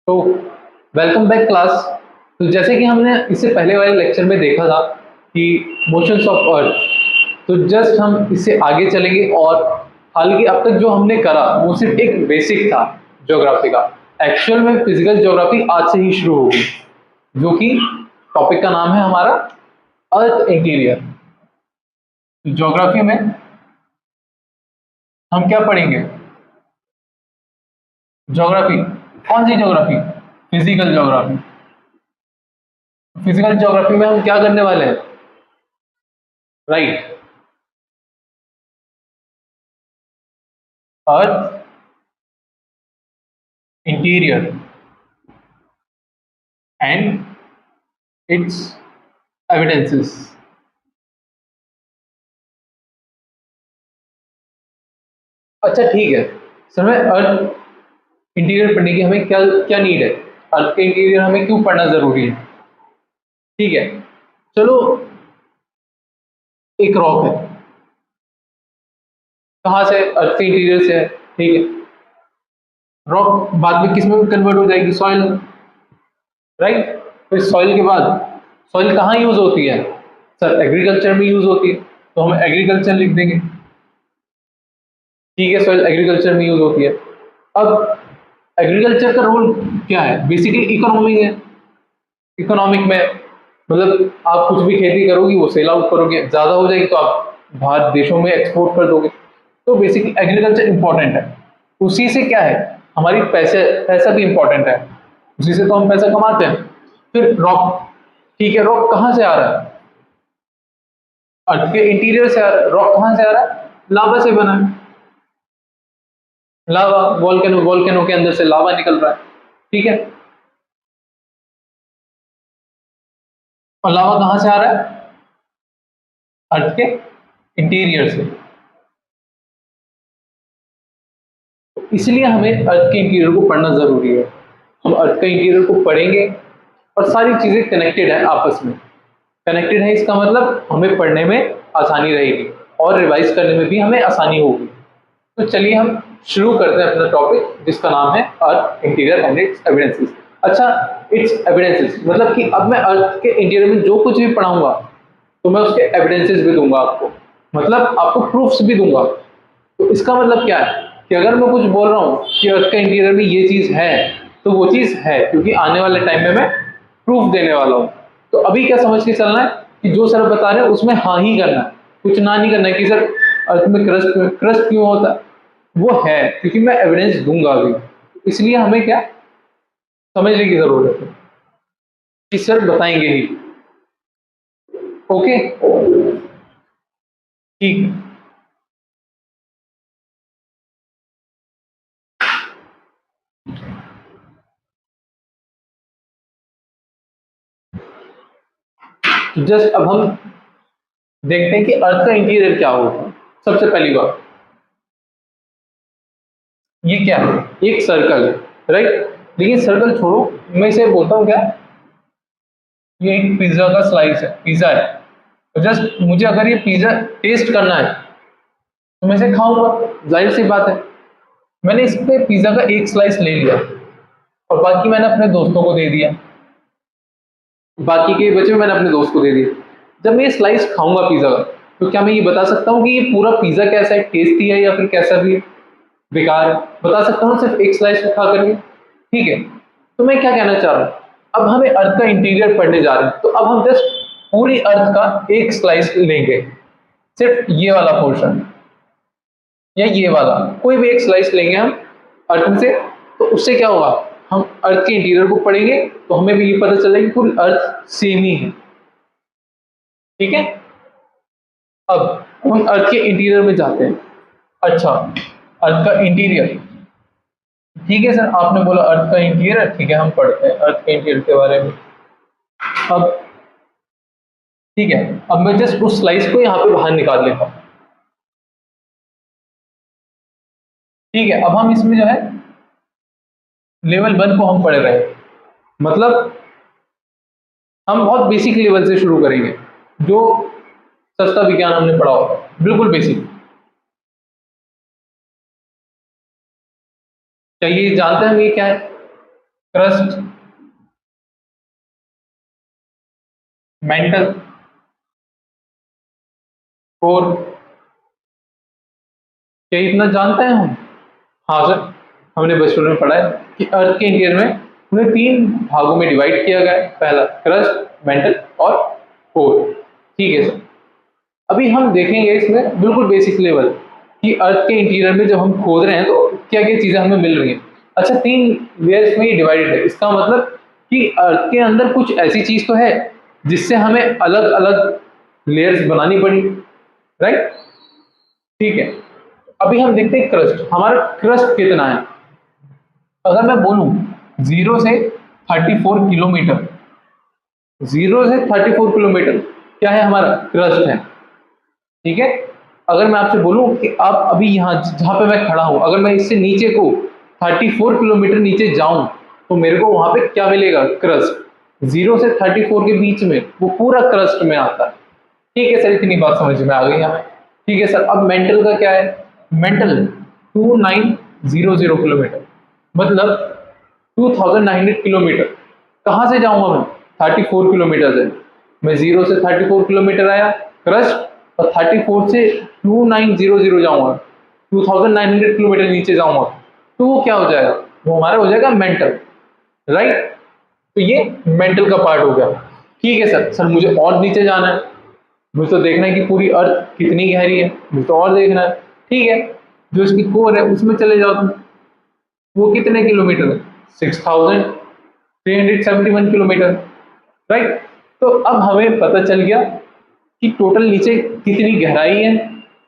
तो welcome back class. तो जैसे कि हमने इससे पहले वाले लेक्चर में देखा था कि मोशंस ऑफ अर्थ, तो जस्ट हम इससे आगे चलेंगे। और हालांकि अब तक जो हमने करा वो सिर्फ एक बेसिक था ज्योग्राफी का। एक्चुअल में फिजिकल ज्योग्राफी आज से ही शुरू होगी, जो कि टॉपिक का नाम है हमारा अर्थ इंटीरियर। ज्योग्राफी में हम क्या पढ़ेंगे? ज्योग्राफी। कौन सी geography? Physical geography. Physical geography में हम क्या करने वाले हैं? Right, earth interior and its evidences. अच्छा ठीक है सर, मैं अर्थ इंटीरियर पढ़ने की हमें क्या क्या नीड है? अर्थ के इंटीरियर हमें क्यों पढ़ना जरूरी है? ठीक है, चलो। एक रॉक है, कहाँ से? अर्थ के इंटीरियर से है। ठीक है, रॉक बाद में किस में कन्वर्ट हो जाएगी? Soil, right. फिर सॉइल के बाद सॉइल कहाँ यूज होती है? सर एग्रीकल्चर में यूज होती है, तो हम एग्रीकल्चर लिख देंगे। ठीक है, सॉइल एग्रीकल्चर में यूज होती है। अब एग्रीकल्चर का रोल क्या है? बेसिकली इकोनॉमी है। इकोनॉमिक में मतलब आप कुछ भी खेती करोगी वो सेल आउट करोगे, ज्यादा हो जाएगी तो आप बाहर देशों में एक्सपोर्ट कर दोगे। तो बेसिकली एग्रीकल्चर इंपॉर्टेंट है। उसी से क्या है, हमारी पैसा भी इंपॉर्टेंट है, उसी से तो हम पैसा कमाते हैं। फिर रॉक, ठीक है, रॉक कहाँ से आ रहा है? अर्थ के इंटीरियर से आ रहा है। रॉक कहाँ से आ रहा है? लावा से बना है। लावा, वोल्केनो, वोल्केनो के अंदर से लावा निकल रहा है। ठीक है, और लावा कहाँ से आ रहा है? अर्थ के इंटीरियर से। इसलिए हमें अर्थ के इंटीरियर को पढ़ना जरूरी है। हम अर्थ के इंटीरियर को पढ़ेंगे और सारी चीजें कनेक्टेड है आपस में। कनेक्टेड है इसका मतलब हमें पढ़ने में आसानी रहेगी और रिवाइज करने में भी हमें आसानी होगी। तो चलिए हम शुरू करते हैं अपना टॉपिक, जिसका नाम है अर्थ इंटीरियर एंड इट्स एविडेंसेस। अच्छा, इट्स एविडेंसेस मतलब कि अब मैं अर्थ के इंटीरियर में जो कुछ भी पढ़ाऊंगा तो मैं उसके एविडेंसेस भी दूंगा आपको, मतलब आपको प्रूफ्स भी दूंगा। तो इसका मतलब क्या है कि अगर मैं कुछ बोल रहा हूँ कि अर्थ के इंटीरियर में ये चीज है, तो वो चीज है, क्योंकि आने वाले टाइम में मैं प्रूफ देने वाला हूँ। तो अभी क्या समझ के चलना है कि जो सर बता रहे हैं उसमें हाँ ही करना है, कुछ ना नहीं करना है कि सर अर्थ में क्रस्ट क्रस्ट क्यों होता है। वो है क्योंकि मैं एविडेंस दूंगा अभी, इसलिए हमें क्या समझने की जरूरत है कि सर बताएंगे ही। ओके, ठीक है। जस्ट अब हम देखते हैं कि अर्थ का इंटीरियर क्या होता है। सबसे पहली बात, ये क्या है? एक सर्कल है, राइट। लेकिन सर्कल छोड़ो, मैं इसे बोलता हूँ क्या, ये एक पिज्जा का स्लाइस है, पिज्जा है। तो जस्ट मुझे अगर ये पिज्जा टेस्ट करना है तो मैं इसे खाऊंगा, जाहिर सी बात है। मैंने इस पे पिज्जा का एक स्लाइस ले लिया और बाकी मैंने अपने दोस्तों को दे दिया, बाकी के बचे मैंने अपने दोस्त को दे दिए। जब मैं ये स्लाइस खाऊंगा पिज्जा का, तो क्या मैं ये बता सकता हूँ कि ये पूरा पिज्जा कैसा है, टेस्टी है या फिर कैसा भी है, बेकार है? बता सकता हूँ सिर्फ एक स्लाइस खा करके। ठीक है, तो मैं क्या कहना चाह रहा हूँ, अब हमें अर्थ का इंटीरियर पढ़ने जा रहे हैं, तो अब हम जस्ट पूरी अर्थ का एक स्लाइस लेंगे, सिर्फ ये वाला पोर्शन या ये वाला, कोई भी एक स्लाइस लेंगे हम अर्थ में से। तो उससे क्या होगा, हम अर्थ के इंटीरियर को पढ़ेंगे तो हमें भी ये पता चलेगा कि पूरी अर्थ सेम ही है। ठीक है, अब हम अर्थ के इंटीरियर में जाते हैं। अच्छा, अर्थ का इंटीरियर, ठीक है सर, आपने बोला अर्थ का इंटीरियर, ठीक है, हम पढ़ते हैं अर्थ के इंटीरियर के बारे में। अब ठीक है, अब मैं जस्ट उस स्लाइस को यहाँ पे बाहर निकाल लेता हूँ। ठीक है, अब हम इसमें जो है लेवल 1 को हम पढ़ रहे हैं, मतलब हम बहुत बेसिक लेवल से शुरू करेंगे, जो सस्ता विज्ञान हमने पढ़ा होगा, बिल्कुल बेसिक। क्या ये जानते हैं हम ये क्या है? Crust, mental, core. क्या इतना जानते हैं हम? हाँ सर, हमने बचपन में पढ़ा है कि अर्थ के इंटीरियर में उन्हें 3 भागों में डिवाइड किया गया है। पहला क्रस्ट, मेंटल और कोर। ठीक है सर, अभी हम देखेंगे इसमें बिल्कुल बेसिक लेवल कि अर्थ के इंटीरियर में जब हम खोद रहे हैं तो क्या क्या चीज़ें हमें मिल रही हैं। अच्छा, 3 लेयर्स में ये डिवाइडेड है, इसका मतलब कि अर्थ के अंदर कुछ ऐसी चीज़ तो है जिससे हमें अलग अलग लेयर्स बनानी पड़ी, राइट। ठीक है, अभी हम देखते हैं क्रस्ट, हमारा क्रस्ट कितना है। अगर मैं बोलूं 0 से 34 किलोमीटर, 0 से 34 किलोमीटर क्या है, हमारा क्रस्ट है। ठीक है, अगर मैं आपसे बोलूं कि आप अभी यहाँ जहाँ पे मैं खड़ा हूँ, अगर मैं इससे नीचे को 34 किलोमीटर नीचे जाऊं तो मेरे को वहां पे क्या मिलेगा, क्रस्ट। 0 से 34 के बीच में वो पूरा क्रस्ट में आता है। ठीक है सर, इतनी बात समझ में आ गई हमें। ठीक है सर, अब मेंटल का क्या है। मेंटल 2900 किलोमीटर, मतलब 2900 किलोमीटर। कहाँ से जाऊंगा मैं, 34 किलोमीटर से। मैं 0 से 34 किलोमीटर आया क्रस्ट, और 34 से 2900 जाऊंगा, 2900 किलोमीटर नीचे जाऊंगा, तो वो क्या हो जाएगा, वो हमारा हो जाएगा मेंटल, राइट। तो ये मेंटल का पार्ट हो गया। ठीक है सर, मुझे और नीचे जाना है, मुझे तो देखना है कि पूरी अर्थ कितनी गहरी है, मुझे तो और देखना है। ठीक है, जो इसकी कोर है उसमें चले जाओ तुम, वो कितने किलोमीटर है, 6371 किलोमीटर, राइट। तो अब हमें पता चल गया कि टोटल नीचे कितनी गहराई है,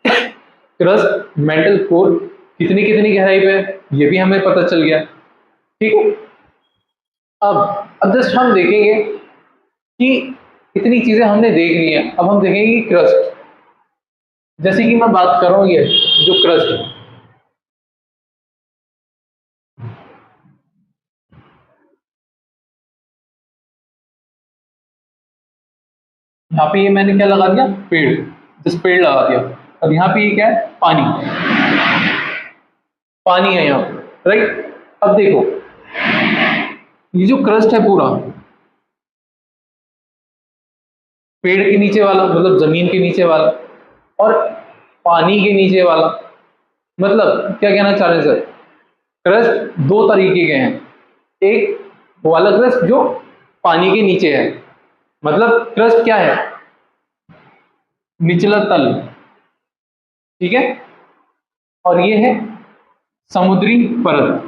क्रस्ट, मेंटल, कोर कितनी कितनी गहराई पे है, ये भी हमें पता चल गया। ठीक है, अब जस्ट हम देखेंगे कि इतनी चीजें हमने देख ली हैं, अब हम देखेंगे कि क्रस्ट। जैसे कि मैं बात कर रहा हूं, ये जो क्रस्ट है, यहाँ पे ये मैंने क्या लगा दिया, पेड़, जिस पेड़ लगा दिया। अब यहाँ पे ये क्या है, पानी, पानी है यहाँ पे, राइट। अब देखो ये जो क्रस्ट है पूरा, पेड़ के नीचे वाला मतलब जमीन के नीचे वाला, और पानी के नीचे वाला, मतलब क्या कहना चाह रहे हैं सर, क्रस्ट 2 तरीके के हैं। एक वो वाला क्रस्ट जो पानी के नीचे है, मतलब क्रस्ट क्या है, निचला तल, ठीक है। और ये है समुद्री परत।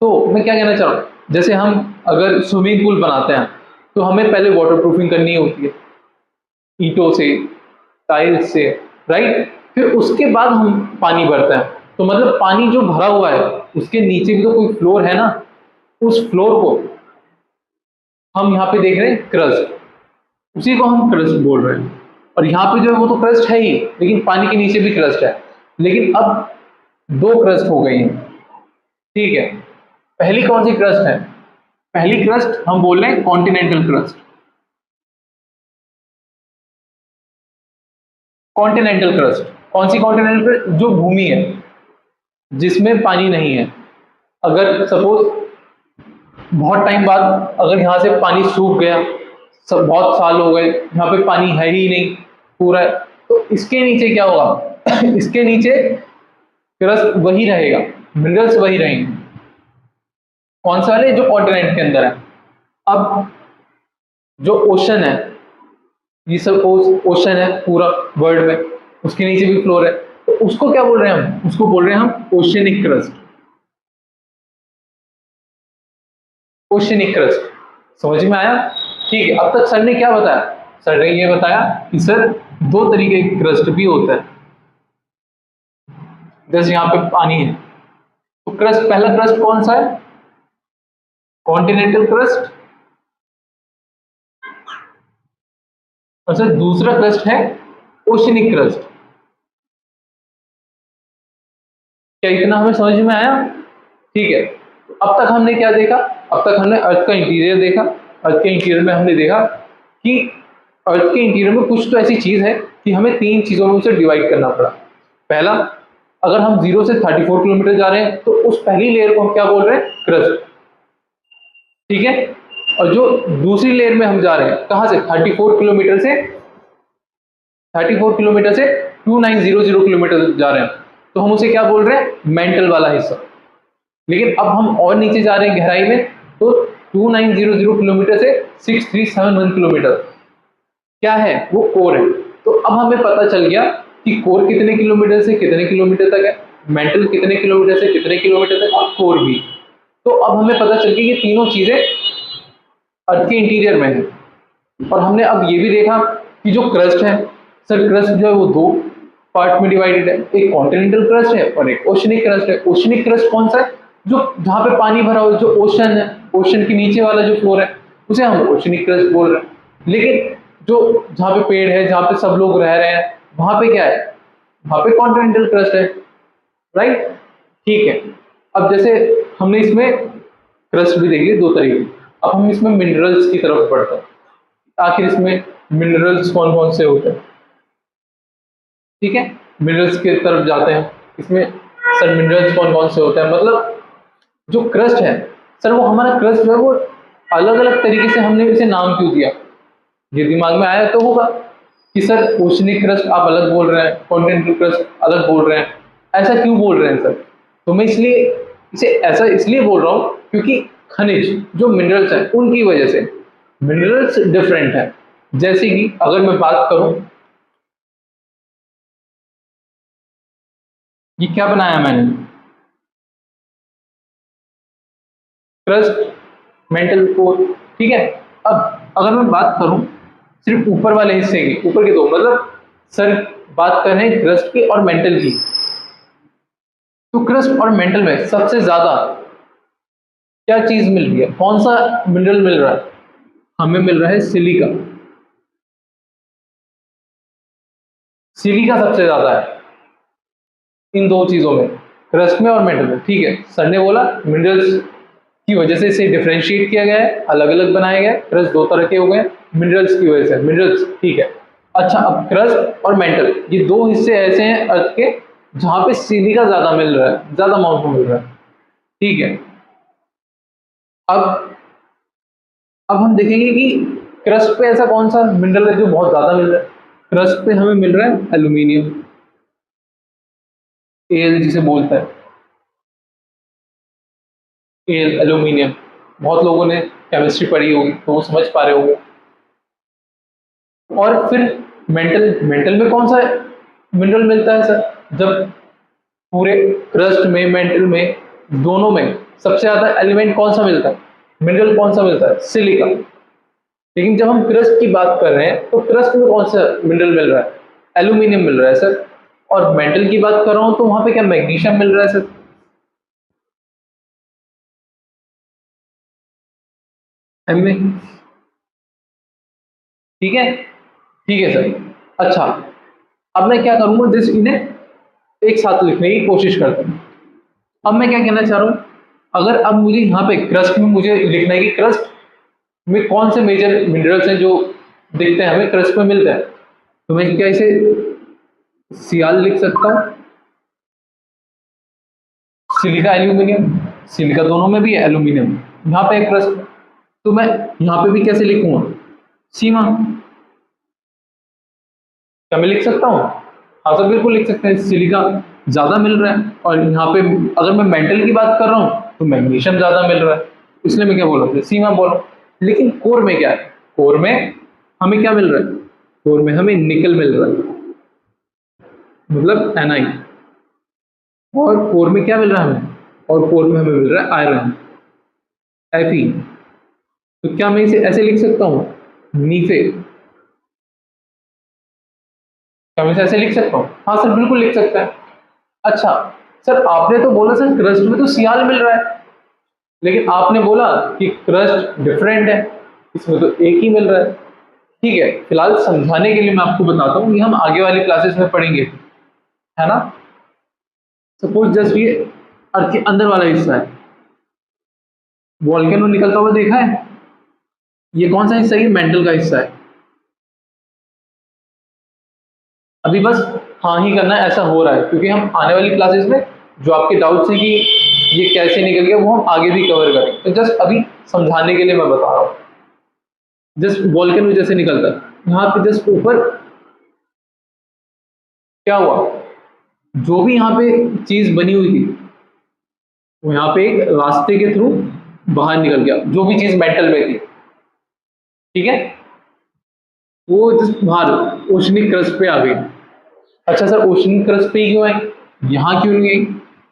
तो मैं क्या कहना चाह रहा हूँ, जैसे हम अगर स्विमिंग पूल बनाते हैं तो हमें पहले वाटर प्रूफिंग करनी होती है ईंटों से, टाइल्स से, राइट। फिर उसके बाद हम पानी भरते हैं, तो मतलब पानी जो भरा हुआ है उसके नीचे भी तो कोई फ्लोर है ना, उस फ्लोर को हम यहाँ पे देख रहे हैं क्रस्ट, उसी को हम क्रस्ट बोल रहे हैं। और यहाँ पे जो है वो तो क्रस्ट है ही, लेकिन पानी के नीचे भी क्रस्ट है। लेकिन अब 2 क्रस्ट हो गई हैं, ठीक है। पहली कौन सी क्रस्ट है, पहली क्रस्ट हम बोल रहे हैं कॉन्टिनेंटल क्रस्ट। कॉन्टिनेंटल क्रस्ट कौन सी, कॉन्टिनेंटल क्रस्ट जो भूमि है जिसमें पानी नहीं है। अगर सपोज बहुत टाइम बाद अगर यहाँ से पानी सूख गया, सब बहुत साल हो गए यहाँ पे पानी है ही नहीं पूरा, तो इसके नीचे क्या होगा इसके नीचे क्रस्ट वही रहेगा, मिनरल्स वही रहेंगे। कौन सा वाले, जो कॉन्टिनेंट के अंदर है। अब जो ओशन है, ये सब ओशन है पूरा वर्ल्ड में, उसके नीचे भी फ्लोर है, तो उसको क्या बोल रहे हैं हम, उसको बोल रहे हैं हम ओशनिक क्रस्ट। ओशनिक क्रस्ट समझ में आया। ठीक है, अब तक सर ने क्या बताया, सर ने ये बताया कि सर 2 तरीके के क्रस्ट भी होता है। जैसे यहाँ पे पानी है, तो क्रस्ट, पहला क्रस्ट कौन सा है, कॉन्टिनेंटल क्रस्ट। और सर दूसरा क्रस्ट है ओशनिक क्रस्ट। क्या इतना हमें समझ में आया। ठीक है, तो अब तक हमने क्या देखा, अब तक हमने अर्थ का इंटीरियर देखा। अर्थ के इंटीरियर में हमने देखा कि अर्थ के इंटीरियर में कुछ तो ऐसी चीज है कि हमें 3 चीजों में उसे डिवाइड करना पड़ा। पहला, अगर हम 0 से 34 किलोमीटर जा रहे हैं तो उस पहली लेयर को हम क्या बोल रहे हैं, क्रस्ट, ठीक है। और जो दूसरी लेयर में हम जा रहे हैं कहां से, 34 किलोमीटर से 2900 किलोमीटर जा रहे हैं, तो हम उसे क्या बोल रहे हैं, मेंटल वाला हिस्सा। लेकिन अब हम और नीचे जा रहे हैं गहराई में, तो 2900 किलोमीटर से 6371 किलोमीटर क्या है, वो कोर है। तो अब हमें पता चल गया कि कोर कितने किलोमीटर से कितने किलोमीटर तक है, मेंटल कितने किलोमीटर से कितने किलोमीटर तक, और कोर भी। तो अब हमें पता चल गया कि तीनों चीजें अर्थ के इंटीरियर में है। और हमने अब ये भी देखा कि जो क्रस्ट है, सर क्रस्ट जो है वो दो पार्ट में डिवाइडेड है, एक कॉन्टिनेंटल क्रस्ट है और एक ओशनिक क्रस्ट है। ओशनिक क्रस्ट कौन सा है, जो जहाँ पे पानी भरा हो, जो ओशन है, ओशन के नीचे वाला जो फ्लोर है उसे हम ओशनिक क्रस्ट बोल रहे हैं। लेकिन जो जहाँ पे पेड़ है, जहाँ पे सब लोग रह रहे हैं, वहां पे क्या है, वहां पे कॉन्टिनेंटल क्रस्ट है, राइट, ठीक है। अब जैसे हमने इसमें क्रस्ट भी देख लिया दो तरीके, अब हम इसमें मिनरल्स की तरफ बढ़ते हैं। आखिर इसमें मिनरल्स कौन कौन से होते हैं, ठीक है, मिनरल्स की तरफ जाते हैं। इसमें सर मिनरल्स कौन कौन से होते हैं, मतलब जो क्रस्ट है सर, वो हमारा क्रस्ट जो है वो अलग अलग तरीके से हमने इसे नाम क्यों दिया, ये दिमाग में आया तो होगा कि सर ओशनिक क्रस्ट आप अलग बोल रहे हैं, कॉन्टिनेंटल क्रस्ट अलग बोल रहे हैं, ऐसा क्यों बोल रहे हैं सर। तो मैं इसलिए इसे ऐसा इसलिए बोल रहा हूँ क्योंकि खनिज जो मिनरल्स हैं उनकी वजह से मिनरल्स डिफरेंट है। जैसे कि अगर मैं बात करूं, ये क्या बनाया मैंने, क्रस्ट मेंटल कोर, ठीक है। अब अगर मैं बात करूं सिर्फ ऊपर वाले हिस्से की, ऊपर के दो, मतलब सर बात कर रहे हैं क्रस्ट की और मेंटल की, तो क्रस्ट और मेंटल में सबसे ज्यादा क्या चीज मिल रही है, कौन सा मिनरल मिल रहा है, हमें मिल रहा है सिलिका। सिलिका सबसे ज्यादा है इन दो चीजों में, क्रस्ट में और मेंटल में, ठीक है। सर ने बोला मिनरल्स की वजह से इसे डिफरेंशिएट किया गया है, अलग अलग बनाया गया है, क्रस्ट दो तरह के हो गए मिनरल्स की वजह से, मिनरल्स, ठीक है। अच्छा, अब क्रस्ट और मेंटल ये दो हिस्से ऐसे हैं अर्थ के जहां पे सिलिका ज्यादा मिल रहा है, ज्यादा अमाउंट में मिल रहा है, ठीक है। अब अब हम देखेंगे कि क्रस्ट पे ऐसा कौन सा मिनरल है जो बहुत ज्यादा मिल रहा है। क्रस्ट पे हमें मिल रहा है एल्यूमिनियम, एल जिसे बोलता है, एल एल्यूमिनियम। बहुत लोगों ने केमिस्ट्री पढ़ी होगी तो वो समझ पा रहे होंगे। और फिर मेंटल, मेंटल में कौन सा मिनरल मिलता है सर, जब पूरे क्रस्ट में मेंटल में दोनों में सबसे ज्यादा एलिमेंट कौन सा मिलता है, मिनरल कौन सा मिलता है, सिलिका। लेकिन जब हम क्रस्ट की बात कर रहे हैं तो क्रस्ट में कौन सा मिनरल मिल रहा है, एल्यूमिनियम मिल रहा है सर। और मेंटल की बात कर रहा हूं तो वहां पे क्या मैग्नीशियम मिल रहा है सर, एम में, ठीक है सर। अच्छा, अब मैं क्या करूंगा, जिस इन्हें एक साथ लिखने की कोशिश करता हूँ। अब मैं क्या कहना चाह रहा हूँ, अगर अब मुझे यहाँ पे क्रस्ट में मुझे लिखना है कि क्रस्ट में कौन से मेजर मिनरल्स हैं जो दिखते हैं हमें क्रस्ट में मिलते हैं, तो मैं क्या इसे सियाल लिख सकता हूँ, सिलिका एल्यूमिनियम, सिलिका दोनों में भी है, एल्यूमिनियम यहाँ पे एक क्रस्ट, तो मैं यहाँ पे भी कैसे लिखूंगा, सीमा। क्या मैं लिख सकता हूँ, हाँ सर बिल्कुल लिख सकते हैं, सिलिका ज्यादा मिल रहा है और यहाँ पे अगर मैं मेंटल की बात कर रहा हूँ तो मैग्नीशियम ज्यादा मिल रहा है, इसलिए मैं क्या बोल रहा हूँ, सीमा बोल रहा हूँ। लेकिन कोर में क्या है, कोर में हमें क्या मिल रहा है, कोर में हमें निकल मिल रहा है, मतलब एनाइन। और कोर में क्या मिल रहा है हमें, और कोर में हमें मिल रहा है आयरन, Fe। तो क्या मैं इसे ऐसे लिख सकता हूँ, नीफे, क्या मैं इसे ऐसे लिख सकता हूँ, हाँ सर बिल्कुल लिख सकता है। अच्छा सर, आपने तो बोला सर क्रस्ट में तो सियाल मिल रहा है, लेकिन आपने बोला कि क्रस्ट डिफरेंट है, इसमें तो एक ही मिल रहा है। ठीक है, फिलहाल समझाने के लिए मैं आपको बताता हूँ, ये हम आगे वाली क्लासेस में पढ़ेंगे, है ना। सपोज जस्ट ये अर्थ के अंदर वाला हिस्सा है, वॉल्केनो निकलता हुआ देखा है, ये कौन सा हिस्सा है, ये मेंटल का हिस्सा है। अभी बस हाँ ही करना है, ऐसा हो रहा है, क्योंकि हम आने वाली क्लासेस में जो आपके डाउट्स हैं कि ये कैसे निकल गया वो हम आगे भी कवर करें। तो जस्ट अभी समझाने के लिए मैं बता रहा हूँ। जस्ट वॉल्केनो जैसे निकलता है, यहाँ पे जस्ट ऊपर क्या हुआ, जो भी यहाँ पे चीज बनी हुई थी वो यहाँ पे एक रास्ते के थ्रू बाहर निकल गया, जो भी चीज मेटल में थी, ठीक है, वो जस्ट बाहर ओशनिक क्रस्ट पे आ गई। अच्छा सर, ओशनिक क्रस्ट पे ही क्यों आई, यहाँ क्यों नहीं आई,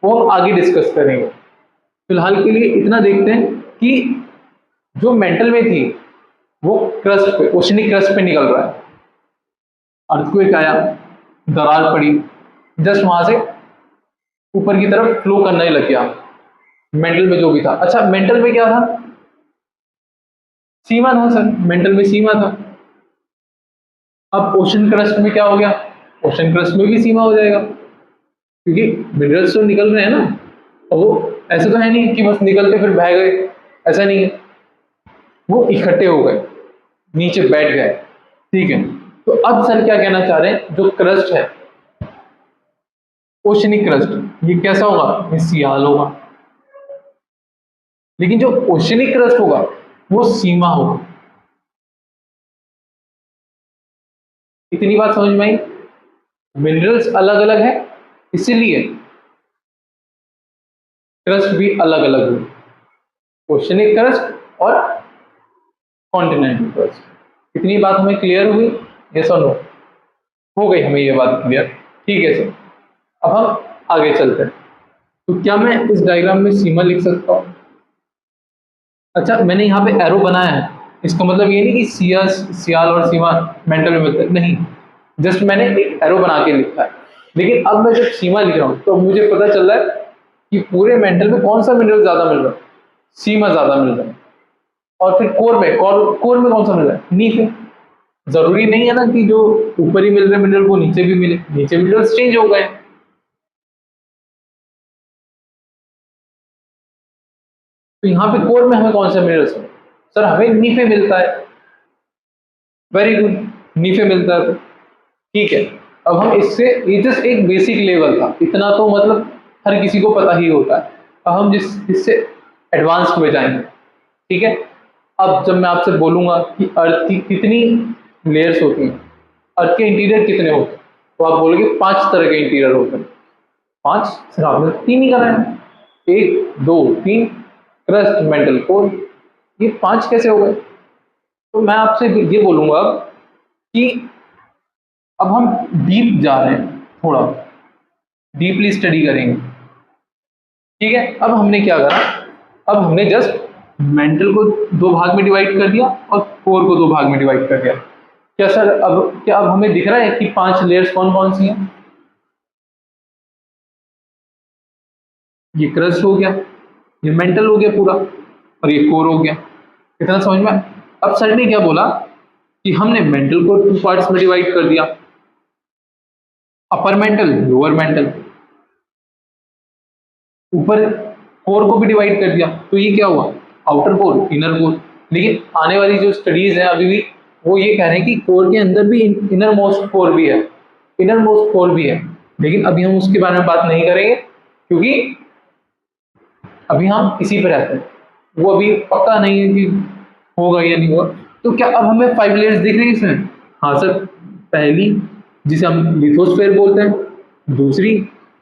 वो हम आगे डिस्कस करेंगे। फिलहाल के लिए इतना देखते हैं कि जो मेटल में थी वो क्रस्ट पे, ओशनिक क्रस्ट पे निकल रहा है। अर्थक्वेक आया, दरार पड़ी, जस्ट वहां से ऊपर की तरफ फ्लो करने लग गया मेंटल में जो भी था। अच्छा, मेंटल में क्या था, सीमा था सर, मेंटल में सीमा था। अब ओशन क्रस्ट में क्या हो गया, ओशन क्रस्ट में भी सीमा हो जाएगा, क्योंकि मिनरल्स तो निकल रहे हैं ना, और वो ऐसे तो है नहीं कि बस निकलते फिर बह गए, ऐसा नहीं है, वो इकट्ठे हो गए, नीचे बैठ गए, ठीक है। तो अब सर क्या कहना चाह रहे हैं, जो क्रस्ट है ओशनिक क्रस्ट, ये कैसा होगा, ये सियाल होगा, लेकिन जो ओशनिक क्रस्ट होगा वो सीमा होगा। इतनी बात समझ में आई, मिनरल्स अलग अलग है, इसीलिए क्रस्ट भी अलग अलग हुई, ओशनिक क्रस्ट और कॉन्टिनेंटल क्रस्ट। इतनी बात हमें क्लियर हुई, यस और नो, हो गई हमें ये बात क्लियर, ठीक है सर। अब हम आगे चलते हैं। तो क्या मैं इस डायग्राम में सीमा लिख सकता हूँ? अच्छा, मैंने यहाँ पे एरो बनाया है, इसका मतलब ये नहीं कि सियाल और सीमा मेंटल में मिलते नहीं, जस्ट मैंने एक एरो बना के लिखा है। लेकिन अब मैं जब सीमा लिख रहा हूँ तो मुझे पता चल रहा है कि पूरे मेंटल में कौन सा मिनरल ज्यादा मिल रहा है, सीमा ज्यादा मिल रहा है। और फिर कोर में कौन सा मिल रहा है, नीचे। जरूरी नहीं है ना कि जो ऊपर ही मिल रहे मिनरल वो नीचे भी मिले, नीचे मिनरल्स चेंज हो गए। तो यहाँ पे कोर में हमें कौन सा मिनरल्स मिले, सर हमें नीफे मिलता है, वेरी गुड, नीफे मिलता है, ठीक है। अब हम इससे, ये जस्ट एक बेसिक लेवल था, इतना तो मतलब हर किसी को पता ही होता है। अब हम इससे एडवांस में जाएंगे, ठीक है। अब जब मैं आपसे बोलूंगा कि अर्थ की कितनी लेयर्स होती हैं, अर्थ के इंटीरियर कितने होते हैं, तो आप बोलोगे 5 तरह के इंटीरियर होते हैं। 5, सिर्फ आपने 3 ही करा है, 1 2 3, क्रस्ट, मेंटल, कोर, ये 5 कैसे हो गए? तो मैं आपसे ये बोलूंगा कि अब हम डीप जा रहे हैं, थोड़ा डीपली स्टडी करेंगे, ठीक है। अब हमने क्या करा, अब हमने जस्ट मेंटल को 2 भाग में डिवाइड कर दिया और कोर को 2 भाग में डिवाइड कर दिया। क्या सर, अब क्या अब हमें दिख रहा है कि 5 लेयर्स कौन कौन सी हैं? ये क्रस्ट हो गया, ये मेंटल हो गया पूरा, और ये कोर हो गया। इतना समझ में? अब सर ने क्या बोला कि हमने मेंटल को 2 पार्ट्स में डिवाइड कर दिया, अपर मेंटल, लोअर मेंटल, ऊपर कोर को भी डिवाइड कर दिया। तो ये क्या हुआ, आउटर कोर, इनर कोर। लेकिन आने वाली जो स्टडीज है अभी भी वो ये कह रहे हैं कि कोर के अंदर भी इनर मोस्ट कोर भी है, इनर मोस्ट कोर भी है। लेकिन अभी हम उसके बारे में बात नहीं करेंगे, क्योंकि अभी हम इसी पे रहते हैं, वो अभी पक्का नहीं है कि होगा या नहीं होगा। तो क्या अब हमें 5 लेयर्स दिख रही है इसमें? हाँ सर, पहली जिसे हम लिथोस्फेयर बोलते हैं, दूसरी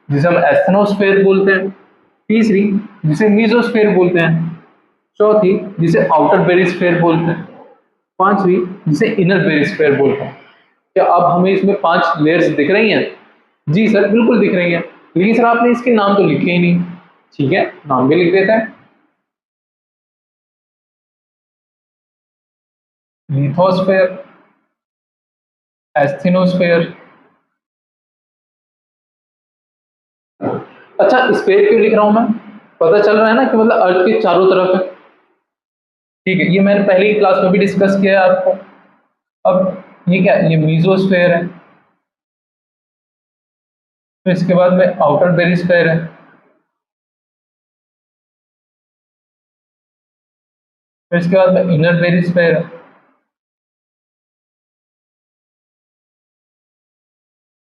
जिसे हम एस्थेनोस्फेयर बोलते हैं, तीसरी जिसे मीजोस्फेयर बोलते हैं, चौथी जिसे आउटर बेरिस्फेयर बोलते हैं, पांचवी जिसे इनर बेरिस्फेयर बोलते हैं। क्या अब हमें इसमें 5 लेयर्स दिख रही हैं? जी सर, बिल्कुल दिख रही हैं। लेकिन सर आपने इसके नाम तो लिखे ही नहीं। ठीक है, नाम भी लिख देते हैं, लिथोस्फेयर, एस्थेनोस्फेयर। अच्छा, स्फेयर क्यों लिख रहा हूं मैं? पता चल रहा है ना कि मतलब अर्थ के चारों तरफ है, ठीक है। ये मैंने पहले ही क्लास में भी डिस्कस किया है आपको। अब ये क्या है? ये मीजोस्फेयर है, फिर इसके बाद में आउटर बेरिस्फेयर है, फिर इसके बाद में इनर बेरिस्फेयर है।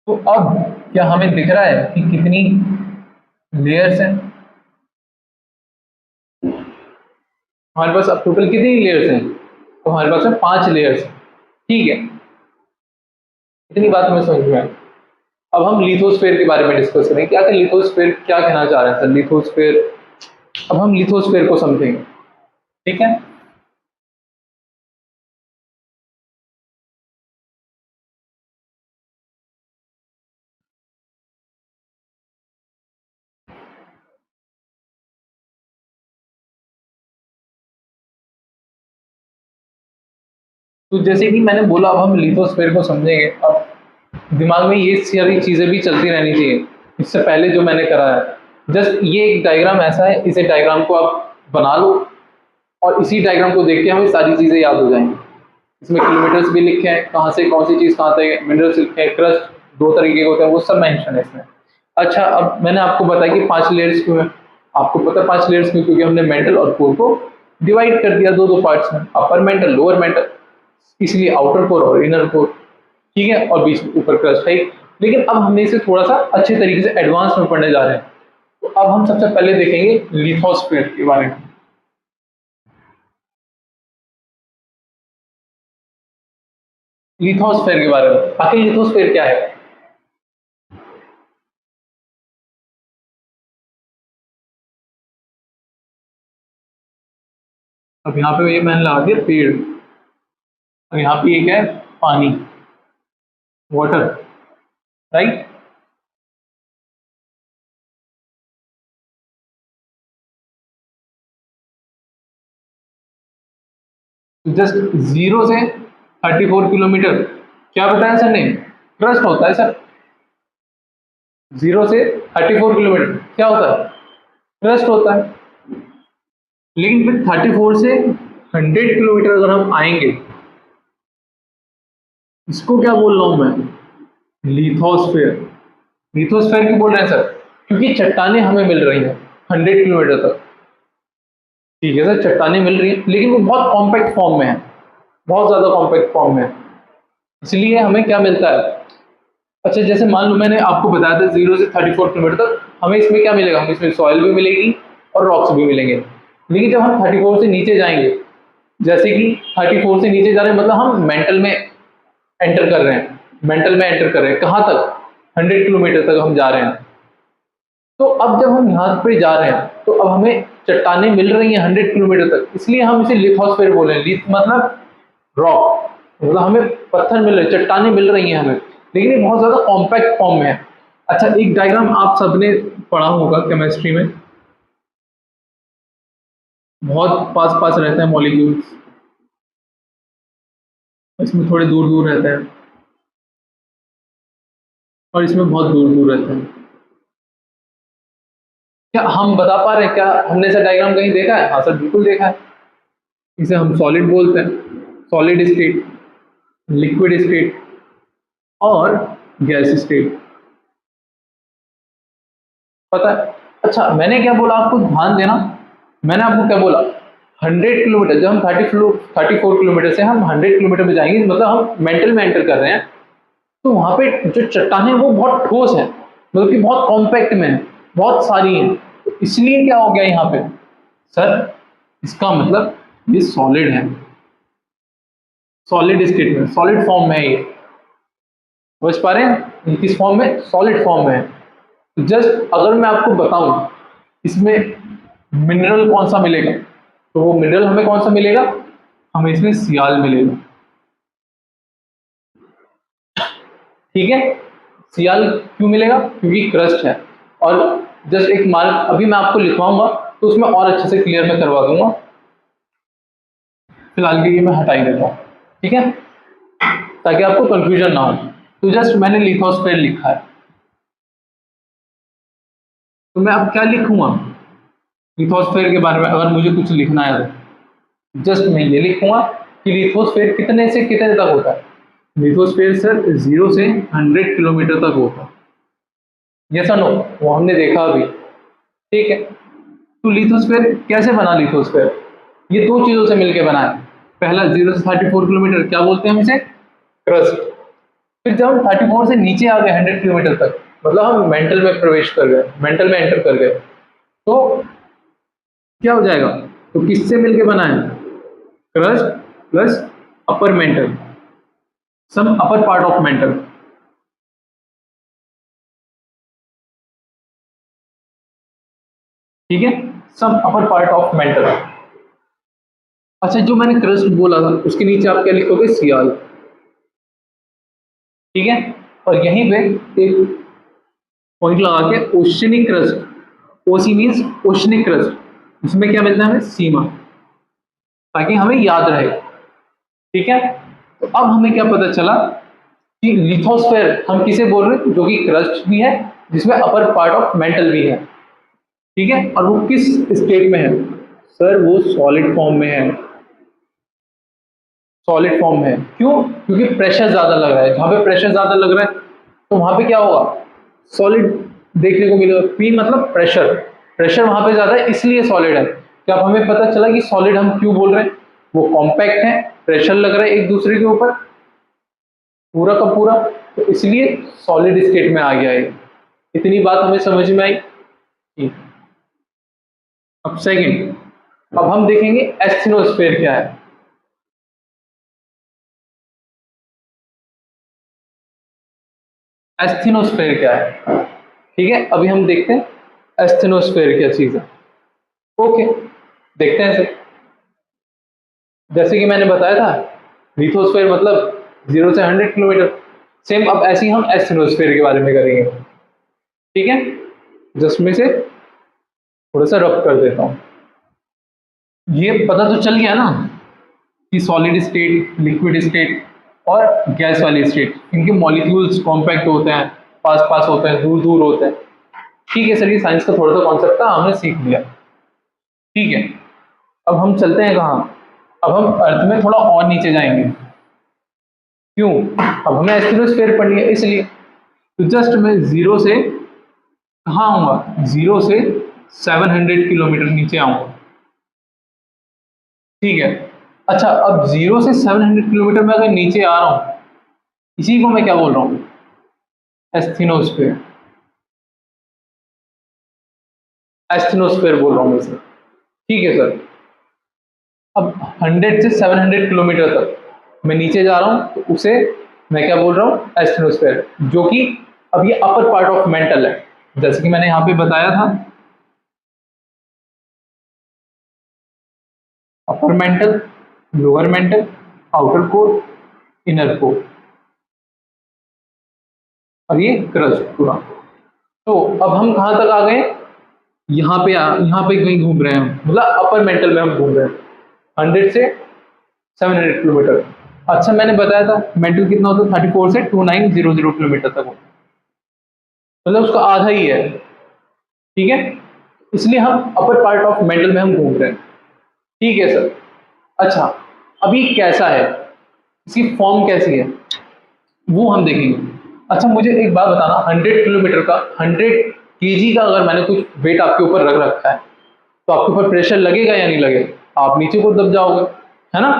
तो अब क्या हमें दिख रहा है कि कितनी लेयर्स हैं? हमारे पास अब टोटल कितनी लेयर्स हैं? तो हमारे पास में 5 लेयर्स हैं। ठीक है, इतनी बात हमें समझ में आई। अब हम लिथोस्फेयर के बारे में डिस्कस करेंगे। क्या लिथोस्फेयर क्या कहना चाह रहे हैं सर? लिथोस्फेयर, अब हम लिथोस्फेयर को समझेंगे। ठीक है, तो जैसे कि मैंने बोला, अब हम लिथोस्फेयर को समझेंगे। अब दिमाग में ये सारी चीजें भी चलती रहनी चाहिए। इससे पहले जो मैंने करा है, जस्ट ये एक डायग्राम ऐसा है, इसे डायग्राम को आप बना लो और इसी डायग्राम को देख के हमें सारी चीजें याद हो जाएंगी। इसमें किलोमीटर्स भी लिखे हैं, कहाँ से कौन सी चीज कहाँ तक, मिनरल्स लिखे हैं, क्रस्ट 2 तरीके के होते हैं, वो सब मेंशन है इसमें। अच्छा, अब मैंने आपको बताया कि 5 लेयर्स क्यों है। आपको पता है 5 लेयर्स क्यों? क्योंकि हमने मेंटल और कोर को डिवाइड कर दिया दो पार्ट्स में, अपर मेंटल लोअर मेंटल, इसलिए आउटर कोर और इनर कोर। ठीक है, और बीच में ऊपर क्रस्ट है। लेकिन अब हमने इसे थोड़ा सा अच्छे तरीके से एडवांस में पढ़ने जा रहे हैं। तो अब हम सबसे पहले देखेंगे लिथोस्फेयर के बारे में। लिथोस्फेयर के बारे में, आखिर लिथोस्फेयर क्या है? अब यहाँ पे ये मैंने लगा दिया पेड़, और यहाँ पे एक है पानी, वाटर, राइट। जस्ट 0 से 34 किलोमीटर, क्या बताया सर ने? क्रस्ट होता है सर। 0 से 34 किलोमीटर क्या होता है? क्रस्ट होता है। लेकिन फिर 34 से 100 किलोमीटर अगर हम आएंगे, इसको क्या बोल रहा हूं मैं? लिथोस्फेयर। लिथोस्फेयर क्यों बोल रहे हैं सर? क्योंकि चट्टानें हमें मिल रही हैं 100 किलोमीटर तक। ठीक है सर, चट्टानें मिल रही हैं, लेकिन वो बहुत कॉम्पैक्ट फॉर्म में है, बहुत ज्यादा कॉम्पैक्ट फॉर्म में है। इसलिए हमें क्या मिलता है? अच्छा, जैसे मान लो मैंने आपको बताया था 0 से 34 किलोमीटर तक हमें इसमें क्या मिलेगा? हमें इसमें सॉइल भी मिलेगी और रॉक्स भी मिलेंगे। लेकिन जब हम 34 से नीचे जाएंगे, जैसे कि 34 से नीचे जा रहे हैं, मतलब हम मेंटल में एंटर कर रहे हैं, मेंटल में एंटर कर रहे हैं, कहाँ तक? 100 किलोमीटर तक हम जा रहे हैं। तो अब जब हम यहाँ पे जा रहे हैं, तो अब हमें चट्टानें मिल रही हैं 100 किलोमीटर तक, इसलिए हम इसे लिथोस्फेयर बोले। लिथ मतलब रॉक, मतलब हमें पत्थर मिल रहे, चट्टानें मिल रही हैं हमें, लेकिन ये बहुत ज्यादा कॉम्पैक्ट फॉर्म में है। अच्छा, एक डायग्राम आप सबने पढ़ा होगा केमिस्ट्री में, बहुत पास पास रहते हैं मॉलिक्यूल्स, इसमें थोड़े दूर दूर रहते हैं और इसमें बहुत दूर दूर रहते हैं। क्या हम बता पा रहे हैं? क्या हमने ऐसा डायग्राम कहीं देखा है? हाँ सर, बिल्कुल देखा है। इसे हम सॉलिड बोलते हैं, सॉलिड स्टेट, लिक्विड स्टेट और गैस स्टेट, पता है? अच्छा, मैंने क्या बोला आपको ध्यान देना, मैंने आपको क्या बोला? 100 किलोमीटर, जब हम 34 किलोमीटर से हम 100 किलोमीटर में जाएंगे, मतलब हम मेंटल में एंटर कर रहे हैं, तो वहां पे जो चट्टानें वो बहुत ठोस है, मतलब कि बहुत कॉम्पैक्ट में है, बहुत सारी हैं। तो इसलिए क्या हो गया यहाँ पे सर? इसका मतलब ये सॉलिड है, सॉलिड स्टेट में, सॉलिड फॉर्म में है ये। समझ पा रहे हैं? ये किस फॉर्म में? सॉलिड फॉर्म में है। जस्ट अगर मैं आपको बताऊं इसमें मिनरल कौन सा मिलेगा, तो वो मिनरल हमें कौन सा मिलेगा? हमें इसमें सियाल मिलेगा। ठीक है, सियाल क्यों मिलेगा? क्योंकि क्रस्ट है। और जस्ट एक मान, अभी मैं आपको लिखवाऊंगा तो उसमें और अच्छे से क्लियर मैं करवा दूंगा, फिलहाल के लिए मैं हटा ही देता हूँ। ठीक है, ताकि आपको कंफ्यूजन ना हो। तो जस्ट मैंने लिथोस्फेयर लिखा है, तो मैं अब क्या लिखूंगा लिथोस्फेयर के बारे में? अगर मुझे कुछ लिखना है तो जस्ट मैं ये लिखूंगा कि लिथोस्फेयर कितने से कितने तक होता है। लिथोस्फेयर सर 0 से 100 किलोमीटर तक होता है। यस और नो? वो हमने देखा अभी। ठीक है, तो लिथोस्फेयर कैसे बना? लिथोस्फेयर ये दो चीजों से मिलकर बना है। पहला 0 से 34 किलोमीटर, क्या बोलते हैं हम इसे? क्रस्ट। फिर जब हम 34 से नीचे आ गए 100 किलोमीटर तक, मतलब हम मेंटल में प्रवेश कर गए, मेंटल में एंटर कर गए। तो क्या हो जाएगा, तो किससे मिलके बना है, crust plus upper mantle, some upper part of mantle. ठीक है, some upper part of mantle. अच्छा, जो मैंने क्रस्ट बोला था उसके नीचे आप क्या लिखोगे, सियाल। ठीक है, और यहीं पे एक पॉइंट लगा के ओशनिक क्रस्ट, ओसी मीन्स ओशनिक क्रस्ट, उसमें क्या मिलता है हमें, सीमा, ताकि हमें याद रहे। ठीक है, तो अब हमें क्या पता चला कि लिथोस्फेयर हम किसे बोल रहे हैं, जो कि क्रस्ट भी है जिसमें अपर पार्ट ऑफ मेंटल भी है। ठीक है, और वो किस स्टेट में है, सर वो सॉलिड फॉर्म में है। सॉलिड फॉर्म में है, क्यों, क्योंकि प्रेशर ज्यादा लग रहा है, जहां पे प्रेशर ज्यादा लग रहा है तो वहां पे क्या होगा, सॉलिड देखने को मिलेगा। पी मतलब प्रेशर, प्रेशर वहां पे ज्यादा है इसलिए सॉलिड है। क्या अब हमें पता चला कि सॉलिड हम क्यों बोल रहे हैं, वो कॉम्पैक्ट है, प्रेशर लग रहा है एक दूसरे के ऊपर पूरा का पूरा, तो इसलिए सॉलिड स्टेट में आ गया है। इतनी बात हमें समझ में आई। ठीक। अब सेकंड, अब हम देखेंगे एस्थेनोस्फेयर क्या है। एस्थेनोस्फेयर क्या है, ठीक है, अभी हम देखते हैं एस्थेनोस्फेयर क्या चीज है। ओके, देखते हैं सर। जैसे कि मैंने बताया था, लिथोस्फेयर मतलब 0 से 100 किलोमीटर, सेम अब ऐसे ही हम एस्थेनोस्फेयर के बारे में करेंगे। ठीक है, जस्ट में से थोड़ा सा रब कर देता हूँ। ये पता तो चल गया ना कि सॉलिड स्टेट, लिक्विड स्टेट और गैस वाली स्टेट, इनके मॉलिक्यूल्स कॉम्पैक्ट होते हैं, पास पास होते हैं, दूर दूर होते हैं। ठीक है सर, ये साइंस का थोड़ा सा कॉन्सेप्ट था, हमने सीख लिया। ठीक है, अब हम चलते हैं कहाँ, अब हम अर्थ में थोड़ा और नीचे जाएंगे। क्यों, अब हमें एस्ट्रोस्फीयर पढ़नी है इसलिए। तो जस्ट मैं जीरो से कहाँ आऊंगा, 0 से 700 किलोमीटर नीचे आऊंगा। ठीक है, अच्छा अब 0 से 700 किलोमीटर में अगर नीचे आ रहा हूं, इसी को मैं क्या बोल रहा हूं, एस्थेनोस्फीयर। एस्थेनोस्फीयर बोल रहा हूं मैं इसे। ठीक है सर, अब 100 से 700 किलोमीटर तक मैं नीचे जा रहा हूं, तो उसे मैं क्या बोल रहा हूं, एस्थेनोस्फीयर, जो कि अब ये अपर पार्ट ऑफ मेंटल है, जैसे कि मैंने यहां पे बताया था, upper mantle, lower mental, outer core, inner core, और ये क्रस्ट पूरा। तो अब हम कहां तक आ गए, यहाँ पे कहीं घूम रहे हैं, मतलब अपर मेंटल में हम घूम रहे हैं 100 से 700 किलोमीटर। अच्छा मैंने बताया था मेंटल कितना होता है, 34 से 2900 किलोमीटर तक होता है, मतलब उसका आधा ही है। ठीक है, इसलिए हम अपर पार्ट ऑफ मेंटल में हम घूम रहे हैं। ठीक है सर, अच्छा अब ये कैसा है, इसकी फॉर्म कैसी है वो हम देखेंगे। अच्छा मुझे एक बात बताना, 100 किलोमीटर का, 100 kg का अगर मैंने कुछ वेट आपके ऊपर रख रखा है, तो आपके ऊपर प्रेशर लगेगा या नहीं लगेगा, आप नीचे को दब जाओगे, है ना।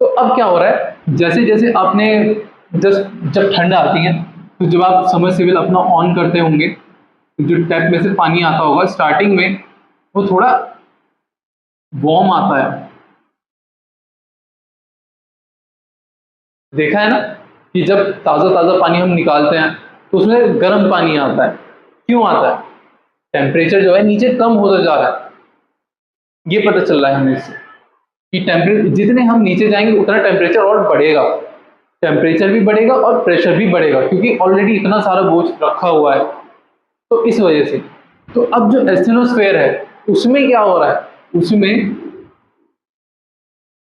तो अब क्या हो रहा है, जैसे जैसे आपने जब ठंड आती है, तो जब आप समरसेबल अपना ऑन करते होंगे, तो जो टैप में से पानी आता होगा स्टार्टिंग में, वो थोड़ा वार्म आता है, देखा है ना, कि जब ताज़ा ताज़ा पानी हम निकालते हैं तो उसमें गर्म पानी आता है। क्यों आता है, टेम्परेचर जो है नीचे कम होता जा रहा है, ये पता चल रहा है हमें इससे, कि टेम्परेचर जितने हम नीचे जाएंगे उतना टेम्परेचर और बढ़ेगा, टेम्परेचर भी बढ़ेगा और प्रेशर भी बढ़ेगा, क्योंकि ऑलरेडी इतना सारा बोझ रखा हुआ है, तो इस वजह से। तो अब जो एस्थेनोस्फेयर है उसमें क्या हो रहा है, उसमें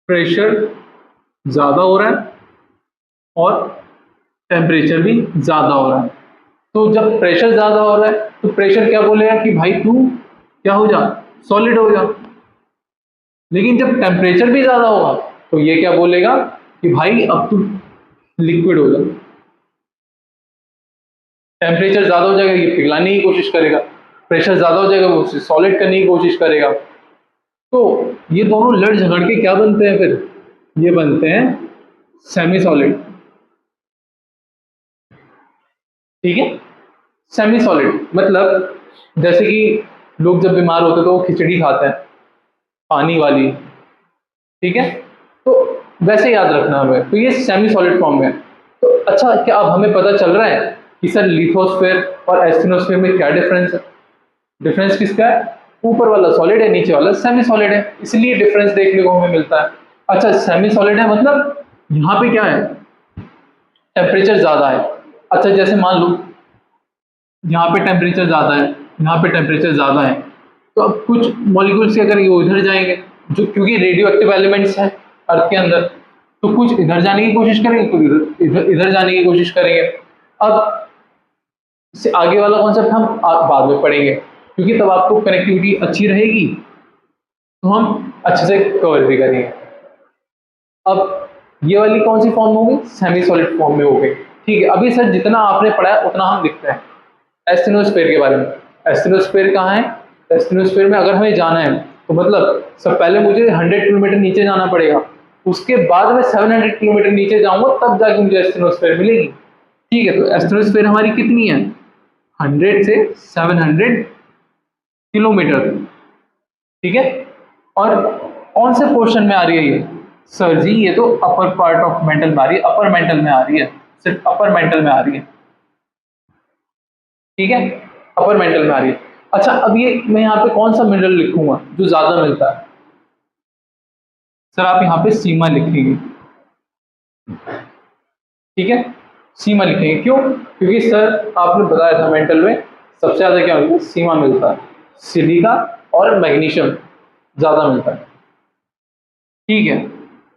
प्रेशर ज़्यादा हो रहा है और टेम्परेचर भी ज़्यादा हो रहा है। तो जब प्रेशर ज़्यादा हो रहा है तो प्रेशर क्या बोलेगा कि भाई तू क्या हो जा, सॉलिड हो जा। लेकिन जब टेम्परेचर भी ज़्यादा होगा तो ये क्या बोलेगा कि भाई अब तू लिक्विड हो जा। टेम्परेचर ज़्यादा हो जाएगा, ये पिघलाने की कोशिश करेगा, प्रेशर ज़्यादा हो जाएगा, वो उसे सॉलिड करने की कोशिश करेगा। तो ये दोनों लड़ झगड़ के क्या बनते हैं फिर, ये बनते हैं सेमी सॉलिड। ठीक है, सेमी सॉलिड मतलब जैसे कि लोग जब बीमार होते हैं तो वो खिचड़ी खाते हैं पानी वाली, ठीक है, तो वैसे याद रखना हमें, तो ये सेमी सॉलिड फॉर्म में है। तो अच्छा, क्या अब हमें पता चल रहा है कि सर लिथोस्फीयर और एस्टेनोस्फीयर में क्या डिफरेंस है? डिफरेंस किसका है? ऊपर वाला सॉलिड है, नीचे वाला सेमी सॉलिड है, इसलिए डिफरेंस देखने को हमें मिलता है। अच्छा, सेमी सॉलिड है मतलब यहाँ पे क्या है, टेम्परेचर ज़्यादा है। अच्छा, जैसे मान लो यहाँ पे टेम्परेचर ज़्यादा है, यहाँ पे टेम्परेचर ज़्यादा है, तो अब कुछ मॉलिक्यूल्स अगर ये उधर जाएंगे, जो क्योंकि रेडियो एक्टिव एलिमेंट्स हैं अर्थ के अंदर, तो कुछ इधर जाने की कोशिश करेंगे, कुछ इधर इधर जाने की कोशिश करेंगे। अब इससे आगे वाला कॉन्सेप्ट हम बाद में पढ़ेंगे, क्योंकि तब आपको कनेक्टिविटी अच्छी रहेगी तो हम अच्छे से कवर भी करेंगे। अब ये वाली कौन सी फॉर्म होगी? सेमी सॉलिड फॉर्म में हो गई, ठीक है। अभी सर जितना आपने पढ़ा है उतना हम लिखते हैं एस्टेनोस्फीयर के बारे में। एस्टेनोस्फीयर कहाँ है? एस्टेनोस्फीयर में अगर हमें जाना है तो मतलब सब पहले मुझे 100 किलोमीटर नीचे जाना पड़ेगा, उसके बाद मैं 700 किलोमीटर नीचे जाऊंगा, तब जाके मुझे एस्टेनोस्फीयर मिलेगी, ठीक है। तो एस्टेनोस्फीयर हमारी कितनी है? 100 से 700 किलोमीटर, ठीक है। और कौन से पोर्शन में आ रही है ये? सर जी ये तो अपर पार्ट ऑफ मेंटल में आ रही है, अपर मेंटल में आ रही है, सिर्फ अपर मेंटल में आ रही है, ठीक है, अपर मेंटल में आ रही है। अच्छा, अब ये मैं यहाँ पे कौन सा मिनरल लिखूंगा जो ज्यादा मिलता है? सर आप यहाँ पे सीमा लिखेंगे, ठीक है, सीमा लिखेंगे। क्यों? क्योंकि सर आपने बताया था मेंटल में सबसे ज्यादा क्या मिलता है? सीमा मिलता है, सिलिका और मैग्नीशियम ज्यादा मिलता है, ठीक है।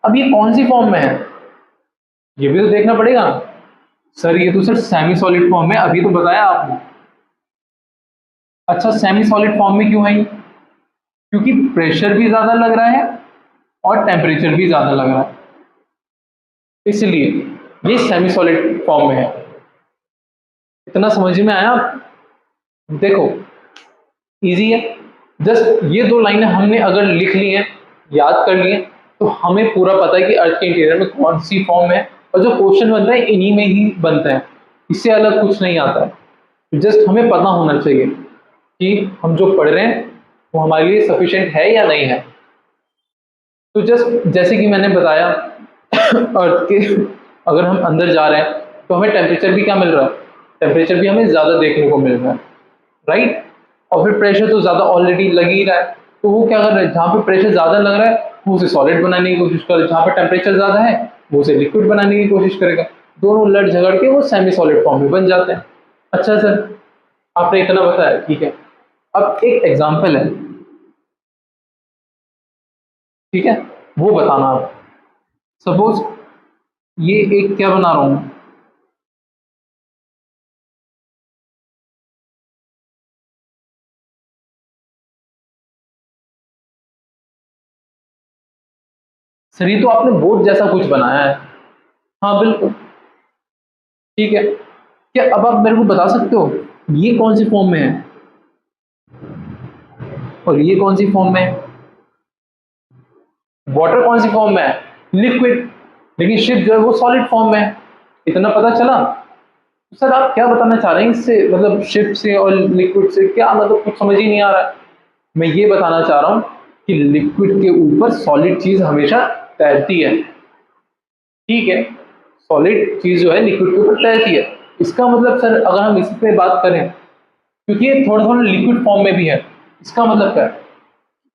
अब ये कौन सी फॉर्म में है ये भी तो देखना पड़ेगा। सर ये तो सर सेमी सॉलिड फॉर्म में, अभी तो बताया आपने। अच्छा, सेमी सॉलिड फॉर्म में क्यों है ये? क्योंकि प्रेशर भी ज्यादा लग रहा है और टेम्परेचर भी ज्यादा लग रहा है, इसलिए ये सेमी सॉलिड फॉर्म में है। इतना समझ में आया? देखो इजी है, जस्ट ये दो लाइनें हमने अगर लिख ली हैं, याद कर लिए, तो हमें पूरा पता है कि अर्थ के इंटीरियर में कौन सी फॉर्म है, और जो क्वेश्चन बनता है इन्हीं में ही बनता है, इससे अलग कुछ नहीं आता है। जस्ट हमें पता होना चाहिए कि हम जो पढ़ रहे हैं वो हमारे लिए सफिशिएंट है या नहीं है। तो जस्ट जैसे कि मैंने बताया अर्थ के अगर हम अंदर जा रहे हैं तो हमें टेम्परेचर भी क्या मिल रहा है? टेम्परेचर भी हमें ज़्यादा देखने को मिल रहा है, राइट। और फिर प्रेशर तो ज़्यादा ऑलरेडी लग ही रहा है, तो वो क्या कर रहा है, जहाँ पे प्रेशर ज़्यादा लग रहा है वो उसे सॉलिड बनाने की कोशिश कर, जहाँ पे टेम्परेचर ज़्यादा है वो उसे लिक्विड बनाने की कोशिश करेगा, दोनों लड़ झगड़ के वो सेमी सॉलिड फॉर्म में बन जाते हैं। अच्छा सर आपने इतना बताया, ठीक है। अब एक एग्जाम्पल है, ठीक है, वो बताना आप। सपोज ये एक क्या बना रहा हूँ, सर ये तो आपने बोट जैसा कुछ बनाया है। हाँ बिल्कुल, ठीक है। क्या अब आप मेरे को बता सकते हो ये कौन सी फॉर्म में है और ये कौन सी फॉर्म में है? वाटर कौन सी फॉर्म में है? लिक्विड। लेकिन शिप जो है वो सॉलिड फॉर्म में है, इतना पता चला। तो सर आप क्या बताना चाह रहे हैं इससे, मतलब शिप से और लिक्विड से क्या मतलब, कुछ समझ ही नहीं आ रहा है। मैं ये बताना चाह रहा हूँ कि लिक्विड के ऊपर सॉलिड चीज हमेशा तैरती है, ठीक है, सॉलिड चीज जो है लिक्विड के ऊपर तैरती है। इसका मतलब सर अगर हम इस पे बात करें, क्योंकि ये थोड़ा थोड़ा लिक्विड फॉर्म में भी है, इसका मतलब क्या है,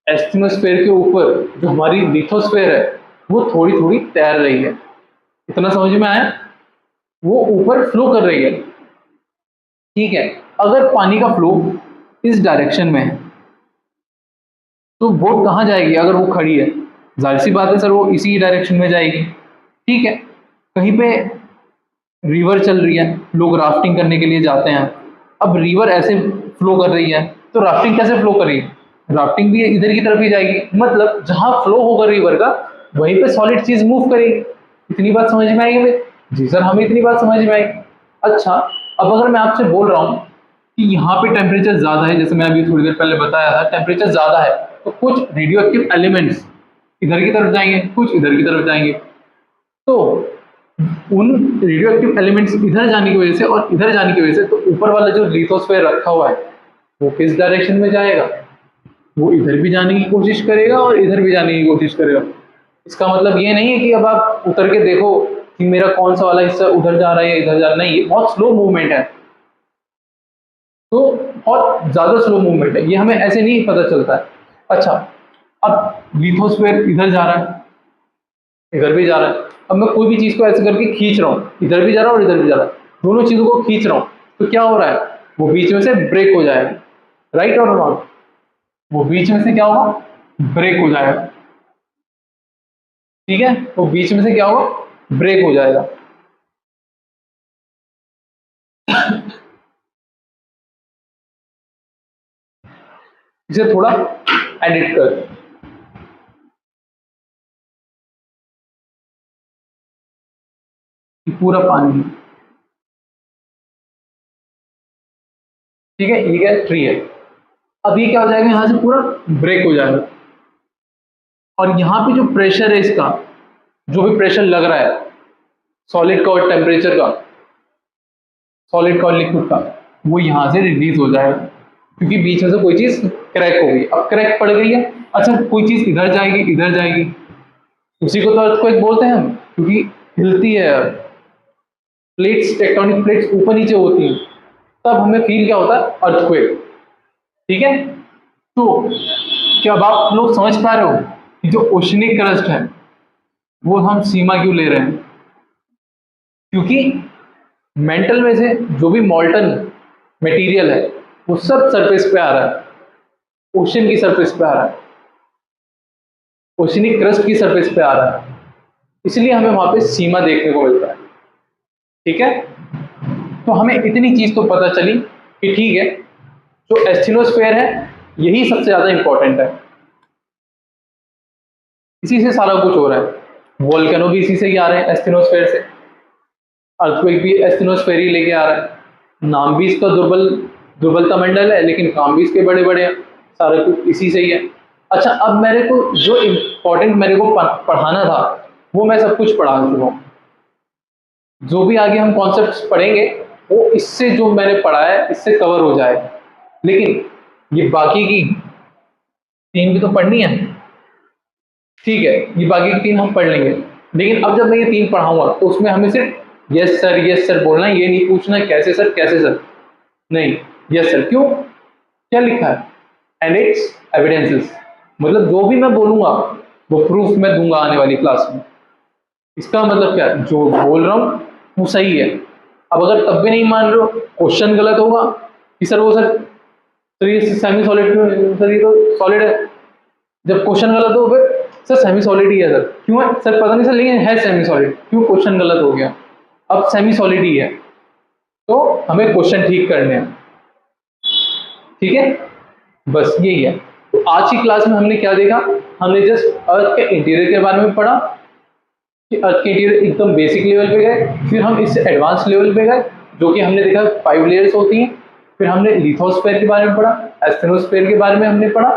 एस्टेनोस्फेयर के ऊपर जो हमारी लिथोस्फेयर है वो थोड़ी थोड़ी तैर रही है, इतना समझ में आया, वो ऊपर फ्लो कर रही है, ठीक है। अगर पानी का फ्लो इस डायरेक्शन में है तो बोट कहाँ जाएगी? अगर वो खड़ी है जाहिर सी बात है सर वो इसी डायरेक्शन में जाएगी, ठीक है। कहीं पे रिवर चल रही है, लोग राफ्टिंग करने के लिए जाते हैं, अब रिवर ऐसे फ्लो कर रही है तो राफ्टिंग कैसे फ्लो कर रही है? राफ्टिंग भी इधर की तरफ ही जाएगी, मतलब जहां फ्लो होगा रिवर का वहीं पे सॉलिड चीज मूव करेगी। इतनी बात समझ में आएगी भाई? जी सर हमें इतनी बात समझ में आएगी। अच्छा, अब अगर मैं आपसे बोल रहा हूँ कि यहाँ पे टेम्परेचर ज्यादा है, जैसे मैं अभी थोड़ी देर पहले बताया था टेम्परेचर ज्यादा है, तो कुछ रेडियो एक्टिव एलिमेंट्स इधर की तरफ जाएंगे, कुछ इधर की तरफ जाएंगे। तो उन रेडियो एक्टिव एलिमेंट्स इधर जाने की वजह से और इधर जाने की वजह से, तो ऊपर वाला जो लिथोस्फेयर रखा हुआ है वो किस डायरेक्शन में जाएगा, वो इधर भी जाने की कोशिश करेगा और इधर भी जाने की कोशिश करेगा। इसका मतलब ये नहीं है कि अब आप उतर के देखो कि मेरा कौन सा वाला हिस्सा उधर जा रहा है या इधर जा रहा है, नहीं, ये बहुत स्लो मूवमेंट है। तो बहुत ज़्यादा स्लो मूवमेंट है, ये हमें ऐसे नहीं पता चलता है। अच्छा, अब लिथोस्फेयर इधर जा रहा है, इधर भी जा रहा है। अब मैं कोई भी चीज़ को ऐसे करके खींच रहा हूँ, इधर भी जा रहा है और इधर भी जा रहा है, दोनों चीज़ों को खींच रहा हूँ, तो क्या हो रहा है, वो बीच में से ब्रेक हो जाएगा। राइट और रॉन्ग? वो बीच में से क्या होगा, ब्रेक हो जाएगा। ठीक है, तो बीच में से क्या होगा, ब्रेक हो जाएगा। इसे थोड़ा एडिट कर, पूरा पानी, ठीक है, ये क्या ट्री है। अब ये क्या हो जाएगा, यहां से पूरा ब्रेक हो जाएगा, और यहाँ पे जो प्रेशर है इसका, जो भी प्रेशर लग रहा है सॉलिड का और टेम्परेचर का, सॉलिड का और लिक्विड का, वो यहाँ से रिलीज हो जाएगा, क्योंकि बीच में से कोई चीज क्रैक हो गई। अब क्रैक पड़ गई है, अच्छा कोई चीज इधर जाएगी, इधर जाएगी, उसी को तो अर्थक्वेक बोलते हैं हम, क्योंकि हिलती है, प्लेट्स, टेक्टोनिक प्लेट्स ऊपर नीचे होती हैं, तब हमें फील क्या होता है, अर्थक्वेक। ठीक है, तो क्या अब आप लोग समझ पा रहे हो कि जो ओशनिक क्रस्ट है वो हम सीमा क्यों ले रहे हैं, क्योंकि मेंटल में से जो भी मॉल्टन मटेरियल है वो सब सरफेस पे आ रहा है, ओशन की सरफेस पे आ रहा है, ओशनिक क्रस्ट की सरफेस पे आ रहा है, इसलिए हमें वहां पे सीमा देखने को मिलता है। ठीक है, तो हमें इतनी चीज तो पता चली कि ठीक है, जो एस्थिनोस्फेयर है यही सबसे ज्यादा इंपॉर्टेंट है, इसी से सारा कुछ हो रहा है। वोल्केनो भी इसी से ही आ रहे हैं, एस्थिनोस्फेयर से। अर्थक्वेक भी एस्थिनोस्फेयर ही लेके आ रहा है। नाम भी इसका दुर्बलता मंडल है, लेकिन काम भी इसके बड़े बड़े हैं, सारा कुछ इसी से ही है। अच्छा, अब मेरे को जो इम्पोर्टेंट मेरे को पढ़ाना था वो मैं सब कुछ पढ़ा चुका हूँ। जो भी आगे हम कॉन्सेप्ट्स पढ़ेंगे वो इससे, जो मैंने पढ़ा है इससे कवर हो जाएगा। लेकिन ये बाकी की 3 भी तो पढ़नी है, ठीक है, ये बाकी की 3 हम पढ़ लेंगे। लेकिन अब जब मैं ये 3 पढ़ाऊंगा तो उसमें हमें सिर्फ यस सर बोलना है, ये नहीं पूछना कैसे सर, नहीं, यस सर। क्यों, क्या लिखा है, एंड इट्स एविडेंसेस, मतलब जो भी मैं बोलूंगा वो प्रूफ मैं दूंगा आने वाली क्लास में। इसका मतलब क्या, जो बोल रहा हूँ वो सही है। अब अगर तब भी नहीं मान रहे हो, क्वेश्चन गलत होगा कि सर वो सर ये सेमी सॉलिड, सर ये तो सॉलिड है। जब क्वेश्चन गलत हो फिर सर सेमी सॉलिड ही है सर, क्यों है सर, पता नहीं सर, लेकिन है सेमी सॉलिड, क्यों, क्वेश्चन गलत हो गया, अब सेमी सॉलिड ही है। तो हमें क्वेश्चन ठीक करने हैं, ठीक है, बस यही है। तो आज की क्लास में हमने क्या देखा, हमने जस्ट अर्थ के इंटीरियर के बारे में पढ़ा कि अर्थ के इंटीरियर एकदम बेसिक लेवल पे गए, फिर हम इससे एडवांस लेवल पे गए, जो कि हमने देखा 5 लेयर्स होती हैं। फिर हमने लिथोस्फेयर के बारे में पढ़ा, एस्थेनोस्फेयर के बारे में हमने पढ़ा।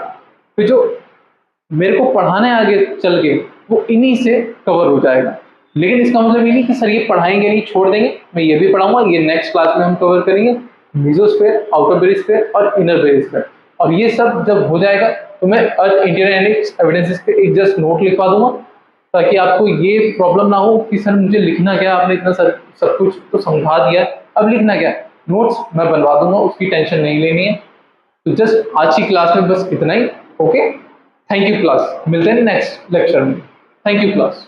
फिर जो मेरे को पढ़ाना है आगे चल के वो इन्हीं से कवर हो जाएगा। लेकिन इसका मतलब ये नहीं कि सर ये पढ़ाएंगे नहीं, छोड़ देंगे, मैं ये भी पढ़ाऊंगा, ये नेक्स्ट क्लास में हम कवर करेंगे, मेसोस्फेयर, आउटर बेरिस्फेयर और इनर बेरिस्फेयर। और ये सब जब हो जाएगा तो मैं अर्थ इंटीरियर एविडेंसेस पे एक जस्ट नोट लिखवा दूंगा, ताकि आपको ये प्रॉब्लम ना हो कि सर मुझे लिखना क्या, आपने इतना सब कुछ तो समझा दिया, अब लिखना क्या, नोट्स मैं बनवा दूंगा, उसकी टेंशन नहीं लेनी है। तो जस्ट आज की क्लास में बस इतना ही। ओके, थैंक यू क्लास, मिलते हैं नेक्स्ट लेक्चर में। Thank you class.